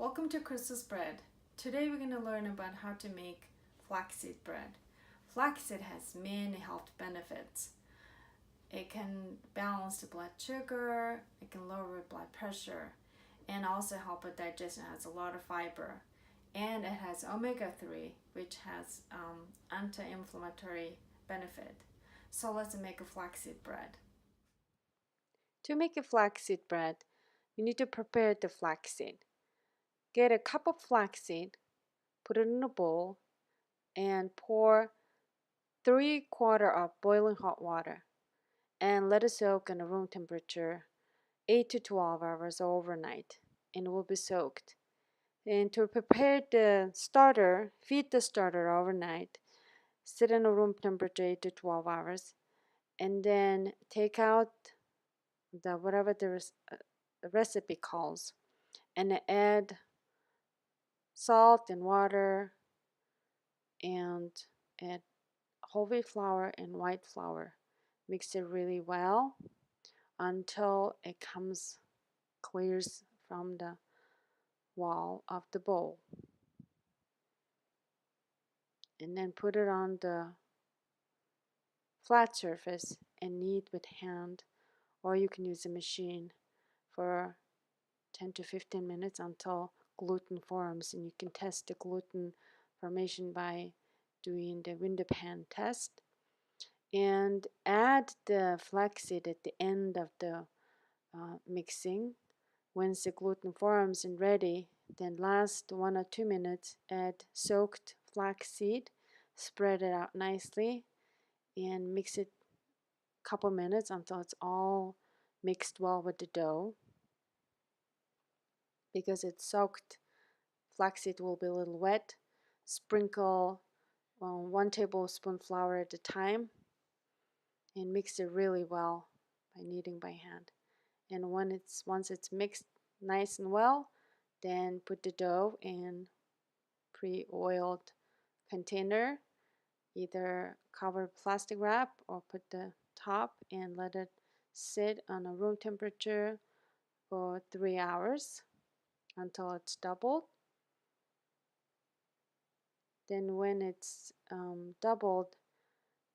Welcome to Crystal's Bread. Today we're going to learn about how to make flaxseed bread. Flaxseed has many health benefits. It can balance the blood sugar, it can lower blood pressure, and also help with digestion. It has a lot of fiber. And it has omega-3, which has anti-inflammatory benefit. So let's make a flaxseed bread. To make a flaxseed bread, you need to prepare the flaxseed. Get a cup of flaxseed, put it in a bowl, and pour 3/4 of boiling hot water and let it soak in a room temperature 8 to 12 hours overnight, and it will be soaked. And to prepare the starter, feed the starter overnight, sit in a room temperature 8 to 12 hours, and then take out the whatever the recipe calls and add salt and water and add whole wheat flour and white flour. Mix it really well until it clears from the wall of the bowl. And then put it on the flat surface and knead with hand, or you can use a machine for 10 to 15 minutes until gluten forms. And you can test the gluten formation by doing the window pan test. And add the flaxseed at the end of the mixing. Once the gluten forms and ready, then last 1 or 2 minutes, add soaked flaxseed, spread it out nicely, and mix it a couple minutes until it's all mixed well with the dough. Because it's soaked, flaxseed will be a little wet. Sprinkle 1 tablespoon flour at a time and mix it really well by kneading by hand. And once it's mixed nice and well, then put the dough in pre-oiled container, either cover plastic wrap or put the top and let it sit on a room temperature for 3 hours until it's doubled. Then when it's doubled,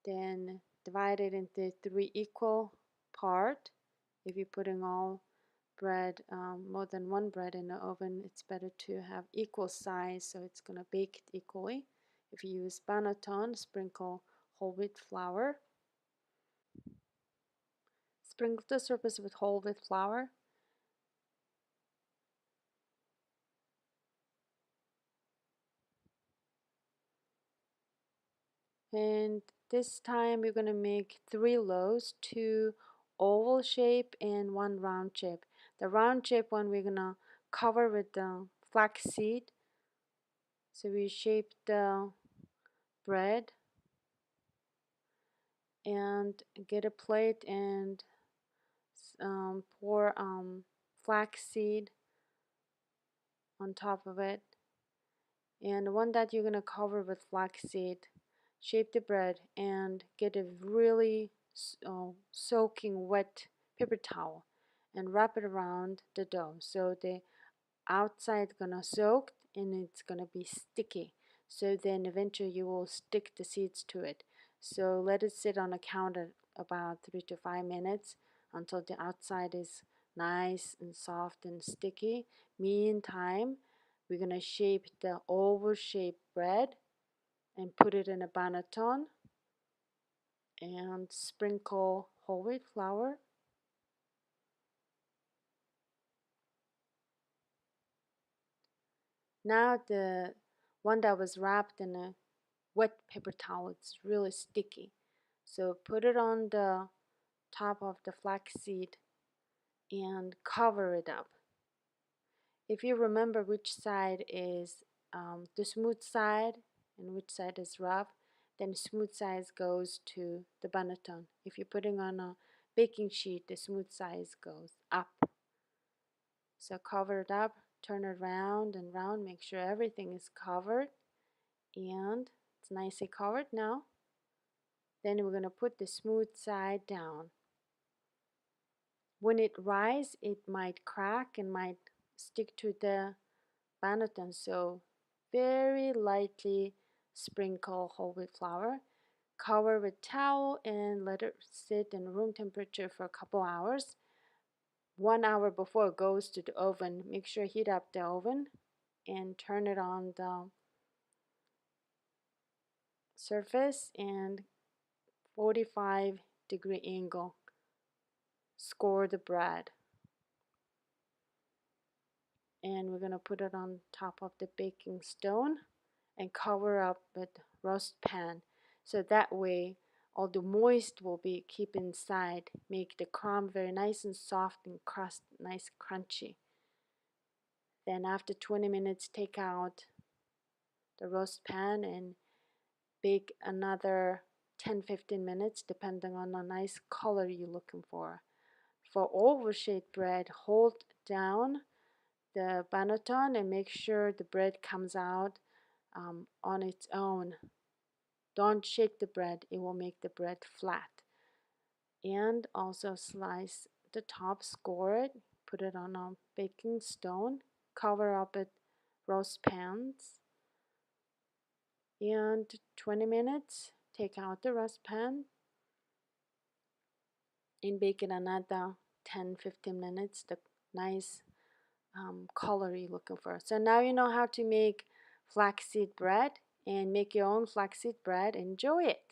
then divide it into 3 equal parts. If you're putting all bread, more than 1 bread in the oven, it's better to have equal size so it's going to bake it equally. If you use banneton, sprinkle whole wheat flour. Sprinkle the surface with whole wheat flour. And this time we're going to make 3 loaves, 2 oval shape and 1 round shape. The round shape one we're going to cover with the flaxseed. So we shape the bread and get a plate and pour flaxseed on top of it. And the one that you're going to cover with flaxseed, shape the bread and get a really soaking wet paper towel and wrap it around the dough so the outside gonna soak and it's gonna be sticky, so then eventually you will stick the seeds to it. So let it sit on a counter about 3 to 5 minutes until the outside is nice and soft and sticky. Meantime, we're gonna shape the oval shaped bread and put it in a banneton and sprinkle whole wheat flour. Now the one that was wrapped in a wet paper towel, it's really sticky. So put it on the top of the flaxseed and cover it up. If you remember which side is the smooth side and which side is rough, then smooth side goes to the banneton. If you're putting on a baking sheet, the smooth side goes up. So cover it up, turn it round and round, make sure everything is covered, and it's nicely covered now. Then we're going to put the smooth side down. When it rises, it might crack and might stick to the banneton. So very lightly sprinkle whole wheat flour, cover with towel and let it sit in room temperature for a couple hours. 1 hour before it goes to the oven, make sure heat up the oven and turn it on the surface and 45-degree angle. Score the bread. And we're going to put it on top of the baking stone and cover up with roast pan. So that way all the moist will be keep inside, make the crumb very nice and soft and crust nice crunchy. Then after 20 minutes, take out the roast pan and bake another 10-15 minutes depending on the nice color you're looking for. For oval shaped bread, hold down the banneton and make sure the bread comes out on its own. Don't shake the bread, it will make the bread flat. And also slice the top, score it, put it on a baking stone, cover up with roast pans, and 20 minutes, take out the roast pan and bake it another 10-15 minutes, the nice color you're looking for. So now you know how to make flaxseed bread, and make your own flaxseed bread. Enjoy it.